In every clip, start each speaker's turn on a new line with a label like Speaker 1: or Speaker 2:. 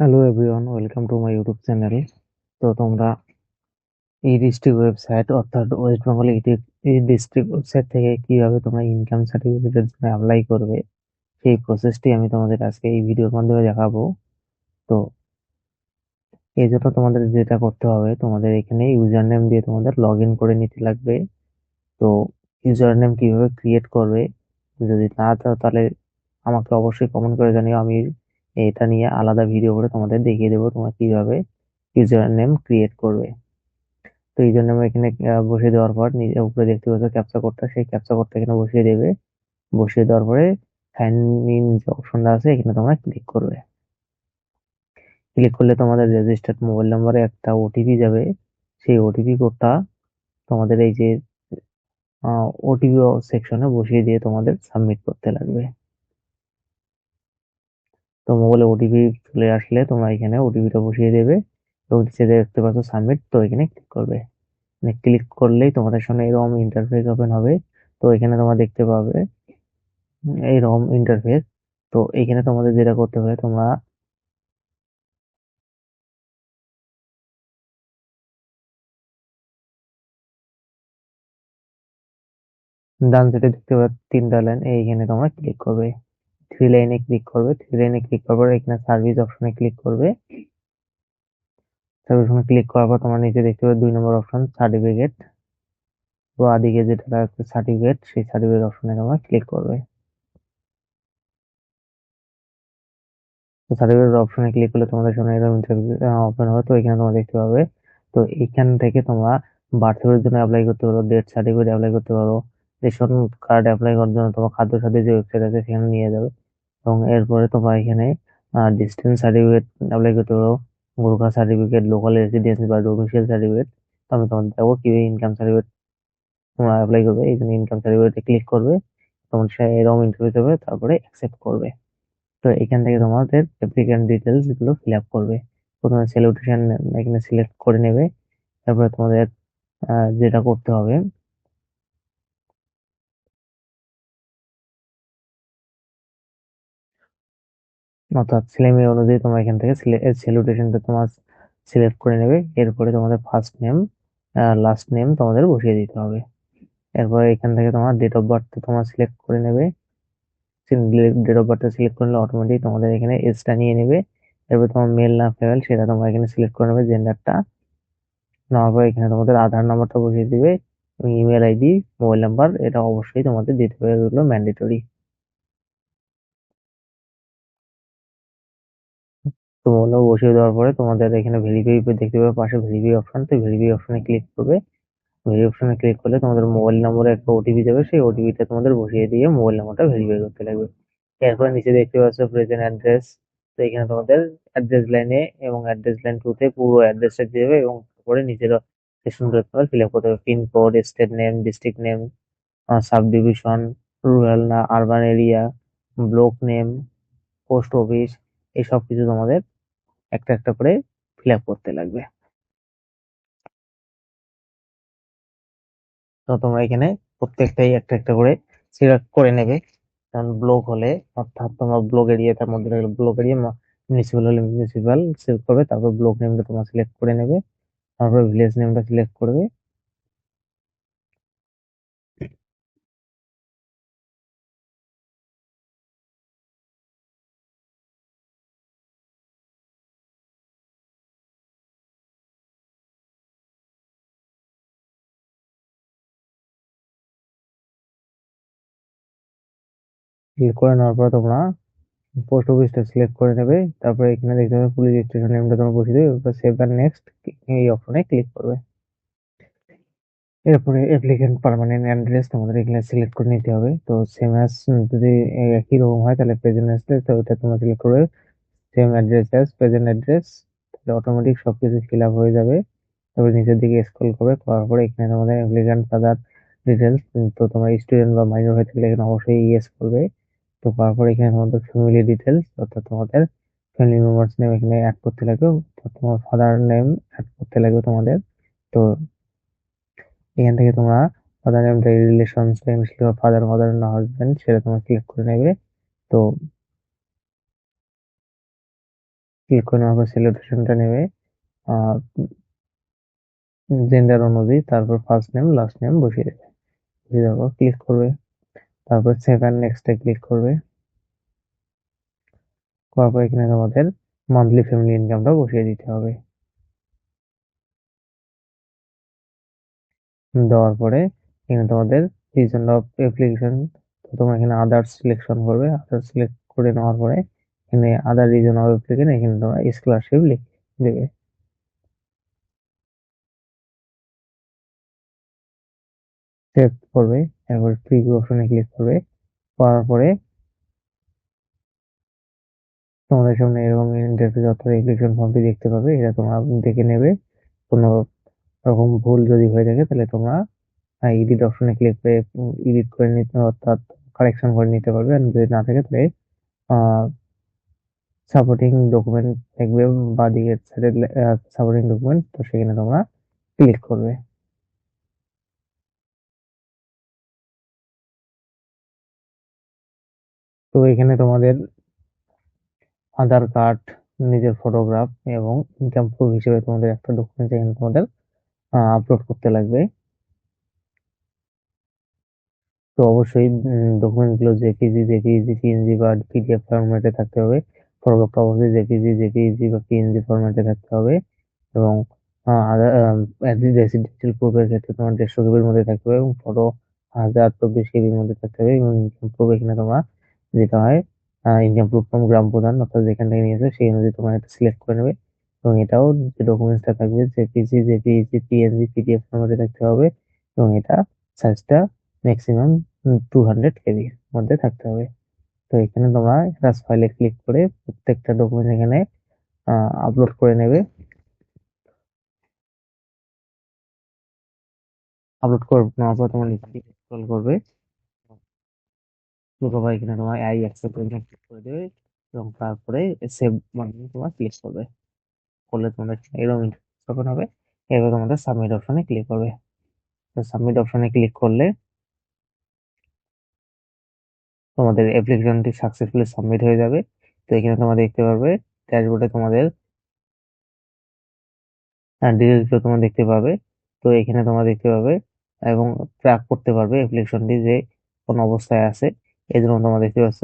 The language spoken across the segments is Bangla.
Speaker 1: Hello everyone, welcome to my YouTube channel. তো তোমরা এই ডিস্ট্রিক্ট ওয়েবসাইট অর্থাৎ ওয়েস্ট বেঙ্গল এই ডিস্ট্রিক্ট ওয়েবসাইট থেকে কিভাবে তোমরা ইনকাম সার্টিফিকেটের জন্য অ্যাপ্লাই করবে সেই প্রসেসটি আমি তোমাদের আজকে এই ভিডিওর মাধ্যমে দেখাবো। তো এই জন্য তোমাদের যেটা করতে হবে, তোমাদের এখানে ইউজার নেম দিয়ে তোমাদের লগ ইন করে নিতে লাগবে। তো ইউজার নেম কিভাবে ক্রিয়েট করবে, যদি না চাও তাহলে আমাকে অবশ্যই কমেন্ট করে জানিও। আমি এটা নিয়ে আলাদা ভিডিও করে তোমাদের দেখিয়ে দেবো তোমরা কিভাবে ইউজার নেম ক্রিয়েট করবে। তো এই জন্য আমরা এখানে বসিয়ে দেওয়ার পর নিজে উপরে দেখতে পাচ্ছ ক্যাপচা কোডটা, সেই ক্যাপচা কোডটা এখানে বসিয়ে দেবে। বসিয়ে দেওয়ার পরে সাইন ইন যে অপশনটা আছে এখানে তোমরা ক্লিক করবে। ক্লিক করলে তোমাদের রেজিস্টার্ড মোবাইল নাম্বারে একটা ওটিপি যাবে। সেই ওটিপি কোডটা তোমাদের এই যে ওটিপি সেকশনে বসিয়ে দিয়ে তোমাদের সাবমিট করতে লাগবে। তো মোবাইলে ওটিপি চলে আসলে তোমরা এখানে ওটিপিটা বসিয়ে দেবে এবং নিচে দেখতে পাচ্ছ সাবমিট, তো এখানে ক্লিক করবে। ক্লিক করলেই তোমাদের সামনে এরকম ইন্টারফেস ওপেন হবে। তো এখানে তোমরা দেখতে পাবে এইরকম ইন্টারফেস। তো এখানে তোমাদের যেটা করতে হবে, তোমরা ডান সাইডে দেখতে পাবে তিনটা লাইন, এইখানে তোমরা ক্লিক করবে। থ্রি লাইনে ক্লিক করবে। থ্রি লাইনে ক্লিক করার পর এখানে সার্ভিস অপশনে ক্লিক করবে। সার্ভিস অপশনে ক্লিক করার পর তোমরা নিচে দেখতে পাবে 2 নম্বর অপশন সার্টিফিকেট। তো আদিকে যেটা আছে সার্টিফিকেট, সেই সার্টিফিকেট অপশনে তোমরা ক্লিক করবে। তো সার্টিফিকেট অপশনে ক্লিক করলে তোমাদের সামনে এরকম ওপেন হবে। তো এখানে তোমরা দেখতে পাবে, তো এখান থেকে তোমরা বার্থ সার্টিফিকেটের জন্য অ্যাপ্লাই করতে পারো, ডেথ সার্টিফিকেট অ্যাপ্লাই করতে পারো, রেশন কার্ড অ্যাপ্লাই করার জন্য তোমার খাদ্য সাথী যে ওয়েবসাইট আছে সেখানে নিয়ে যাবে। এবং এরপরে তোমরা এখানে ডিস্টেন্স সার্টিফিকেট অ্যাপ্লাই করতে পারো, গোর্খা সার্টিফিকেট, লোকাল রেসিডেন্স বা ডোমিসাইল সার্টিফিকেট। তো আমি তোমাদের দেখাবো কিভাবে ইনকাম সার্টিফিকেট তোমরা অ্যাপ্লাই করবে। এই জন্য ইনকাম সার্টিফিকেটে ক্লিক করবে, তোমার এরকম ইন্টারভিউ হবে, তারপরে অ্যাকসেপ্ট করবে। তো এখান থেকে তোমাদের অ্যাপ্লিকেন্ট ডিটেলস গুলো ফিল আপ করবে। প্রথমে স্যালুটেশন এখানে সিলেক্ট করে নেবে। তারপরে তোমাদের যেটা করতে হবে, অর্থাৎ ছেলে মেয়ে অনুযায়ী তোমরা এখান থেকে স্যালুটেশনটা তোমার সিলেক্ট করে নেবে। এরপরে তোমাদের ফার্স্ট নেম লাস্ট নেম তোমাদের বসিয়ে দিতে হবে। এরপরে এখান থেকে তোমার ডেট অফ বার্থ তোমার সিলেক্ট করে নেবে। ডেট অফ বার্থটা সিলেক্ট করলে অটোমেটিক তোমাদের এখানে এজটা নিয়ে নেবে। এরপর তোমার মেল না ফিমেল সেটা তোমরা এখানে সিলেক্ট করে নেবে, জেন্ডারটা নেওয়ার পর এখানে তোমাদের আধার নাম্বারটা বসিয়ে দিবে এবং ইমেল আইডি, মোবাইল নাম্বার এটা অবশ্যই তোমাদের দিতে হবে, এগুলো ম্যান্ডেটরি। তো ওগুলো বসিয়ে দেওয়ার পরে তোমাদের এখানে ভেরিফাই দেখতে পাবে পাশে ভেরিফাই অপশন, তো ভেরিফাই অপশনে ক্লিক করবে। ভেরিফাই অপশনে ক্লিক করলে তোমাদের মোবাইল নম্বরে একটা ওটিপি যাবে, সেই ওটিপিটা তোমাদের বসিয়ে দিয়ে মোবাইল নাম্বারটা ভেরিফাই করতে লাগবে। এরপরে নিচে দেখতে পাচ্ছ প্রেজেন্ট অ্যাড্রেস। তো এখানে তোমাদের অ্যাড্রেস লাইনে এবং অ্যাড্রেস লাইন টু তে পুরো অ্যাড্রেসটা দিয়ে দেবে এবং তারপরে নিজের সেকশনগুলো তোমার ফিল আপ করতে হবে। Pincode, state name, district name, sub division, rural না urban area, block name, post office, এই সব কিছু তোমাদের একটা একটা করে ফিল আপ করতে লাগবে। তো তোমরা এখানে প্রত্যেকটাই একটা একটা করে সিলেক্ট করে নেবে। কারণ ব্লক হলে অর্থাৎ তোমার ব্লক এরিয়া, তার মধ্যে ব্লক এরিয়া, মিউনিসিপাল হলে মিউনিসিপাল সিলেক্ট করবে, তারপর ব্লক নেমটা তোমরা সিলেক্ট করে নেবে, তারপর ভিলেজ নেমটা সিলেক্ট করবে। সিলেক্ট করে নেওয়ার পর তোমরা পোস্ট অফিসটা সিলেক্ট করে নেবে। তারপরে এখানে দেখতে হবে পুলিশ স্টেশন নেমটা তোমরা বসিয়ে দেবে, এরপর সেভ আর নেক্সট এই অপশনে ক্লিক করবে। এরপরে অ্যাপ্লিকেন্ট পার্মানেন্ট অ্যাড্রেস তোমাদের এখানে সিলেক্ট করে নিতে হবে। তো সেম অ্যাজ, যদি একই রকম হয় তাহলে প্রেজেন্ট অ্যাড্রেস, তো ওটা তোমরা সিলেক্ট করবে same address as present address. তাহলে অটোমেটিক সবকিছু ফিল আপ হয়ে যাবে। তারপরে নিচের দিকে স্ক্রল করবে, করার পরে এখানে তোমাদের অ্যাপ্লিকেন্ট ফাদার ডিটেলস, তো তোমরা স্টুডেন্ট বা মাইনর হয়ে থাকলে এখানে অবশ্যই ইয়েস করবে। তো তারপরে এখানে তোমাদের ফ্যামিলি ডিটেলস, অর্থাৎ তোমাদের ফ্যামিলি মেম্বার্স নেম এখানে অ্যাড করতে লাগবে, তো তোমার ফাদার নেম অ্যাড করতে লাগবে তোমাদের। তো এখান থেকে তোমরা ফাদার নেমটা রিলেশন ফাদার মাদার না হাজবেন্ড সেটা তোমরা সিলেক্ট করে নেবে। তো ক্লিক করে নেওয়ার পর সিলেকশনটা নেবে জেন্ডার অনুযায়ী, তারপর ফার্স্ট নেম লাস্ট নেম বসিয়ে দেবে। বসিয়ে দেওয়ার পর ক্লিক করবে, তারপর সেভ অ্যান্ড নেক্সটে ক্লিক করবে। করার পর এখানে তোমাদের মান্থলি ফ্যামিলি ইনকামটা বসিয়ে দিতে হবে। দেওয়ার পরে এখানে তোমাদের রিজন অফ অ্যাপ্লিকেশন, তোমরা এখানে আদার্স সিলেকশন করবে। আদার্স সিলেক্ট করে নেওয়ার পরে এখানে আদার রিজন অফ অ্যাপ্লিকেশন, এখানে তোমরা স্কলারশিপ লিখে দেবে। সেভ করবে, এরপর প্রিভিউ অপশনে ক্লিক করবে। করার পরে তোমাদের সামনে এরকম ইন্টারফেস অর্থাৎ অ্যাপ্লিকেশন ফর্মটি দেখতে পাবে। এটা তোমরা দেখে নেবে। কোনো রকম ভুল যদি হয়ে থাকে তাহলে তোমরা এডিট অপশনে ক্লিক করে এডিট করে নিতে, অর্থাৎ কারেকশন করে নিতে পারবে। আর যদি না থাকে তাহলে সাপোর্টিং ডকুমেন্ট থাকবে বা দিকের সাইডে সাপোর্টিং ডকুমেন্ট, তো সেখানে তোমরা ক্লিক করবে। তো এখানে তোমাদের আধার কার্ড, নিজের ফটোগ্রাফ এবং ইনকাম প্রুফ হিসেবে তোমাদের একটা ডকুমেন্ট এখানে তোমাদের আপলোড করতে লাগবে। তো অবশ্যই ডকুমেন্ট গুলো জেপিজি, পিএনজি বা পিডিএফ ফরম্যাটে থাকতে হবে। ফটোগ্রাফটা অবশ্যই জেপিজি বা পিএনজি ফরম্যাটে থাকতে হবে। এবং রেসিডেন্সিয়াল প্রুফের ক্ষেত্রে তোমার 150 কেবির মধ্যে থাকতে হবে এবং ফটো 1024 কেবির মধ্যে থাকতে হবে। এবং ইনকাম প্রুফ এখানে তোমরা যেটা হয় ইনকাম প্রুফ ফ্রম গ্রাম প্রধান, অর্থাৎ যেখান থেকে নিয়েছো সেই অনুযায়ী তোমরা এটা সিলেক্ট করে নেবে। এবং এটাও যে ডকুমেন্টসটা থাকবে জেপিজি, পিএনজি, পিডিএফ ফরম্যাটে থাকতে হবে। এবং এটা সাইজটা ম্যাক্সিমাম 200 কেবির মধ্যে থাকতে হবে। তো এখানে তোমরা রাস ফাইলে ক্লিক করে প্রত্যেকটা ডকুমেন্ট এখানে আপলোড করে নেবে। আপলোড করে নেওয়ার পর তোমার নিচে দিকে স্ক্রল করবে, প্রোফাইল এখানে তোমার আই অ্যাকসেপ্ট ক্লিক করে দেবে এবং তারপরে সেভ বাটনে তোমার ক্লিক করবে। করলে তোমাদের এরকম ইন্টারফেস ওপেন হবে। এবার তোমাদের সাবমিট অপশনে ক্লিক করবে। তো সাবমিট অপশনে ক্লিক করলে তোমাদের অ্যাপ্লিকেশনটি সাকসেসফুলি সাবমিট হয়ে যাবে। তো এখানে তোমরা দেখতে পারবে ড্যাশবোর্ডে তোমাদের ডিটেলসগুলো তোমরা দেখতে পাবে। তো এখানে তোমরা দেখতে পাবে এবং ট্র্যাক করতে পারবে অ্যাপ্লিকেশনটি যে কোন অবস্থায় আছে। এই জন্য তোমরা দেখতে পাচ্ছ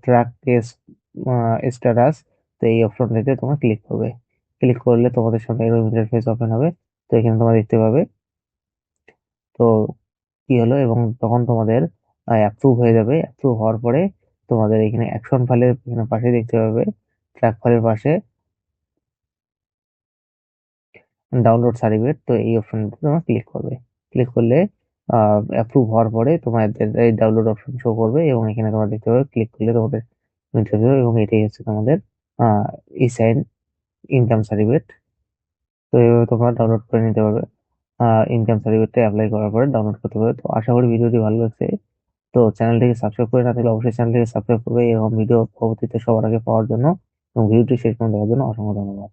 Speaker 1: ট্র্যাক কেস স্ট্যাটাস। তো এই অপশনটিতে তোমরা ক্লিক করবে। ক্লিক করলে তোমাদের সামনে এরকম ইন্টারফেস ওপেন হবে। তো এখানে তোমরা দেখতে পাবে তো কি হলো, এবং তখন তোমাদের অ্যাপ্রুভ হয়ে যাবে। অ্যাপ্রুভ হওয়ার পরে তোমাদের এখানে অ্যাকশন ফাইলের এখানে পাশে দেখতে পাবে, ট্র্যাক ফাইলের পাশে ডাউনলোড সার্টিফিকেট। তো এই অপশনটিতে তোমরা ক্লিক করবে। ক্লিক করলে অ্যাপ্রুভ হওয়ার পরে তোমাদের এই ডাউনলোড অপশন শো করবে এবং এখানে তোমরা দেখতে পাবে, ক্লিক করলে তোমাদের নিতে হবে। এবং এটাই হচ্ছে তোমাদের ই সাইন ইনকাম সার্টিফিকেট। তো এইভাবে তোমরা ডাউনলোড করে নিতে পারবে। ইনকাম সার্টিফিকেটটা অ্যাপ্লাই করার পরে ডাউনলোড করতে পারবে। তো আশা করি ভিডিওটি ভালো লাগছে। তো চ্যানেলটিকে সাবস্ক্রাইব করে না থাকলে অবশ্যই চ্যানেলটিকে সাবস্ক্রাইব করবে এবং ভিডিও পরবর্তীতে সবার আগে পাওয়ার জন্য এবং ভিডিওটি শেষ পর্যন্ত দেখার জন্য অসংখ্য ধন্যবাদ।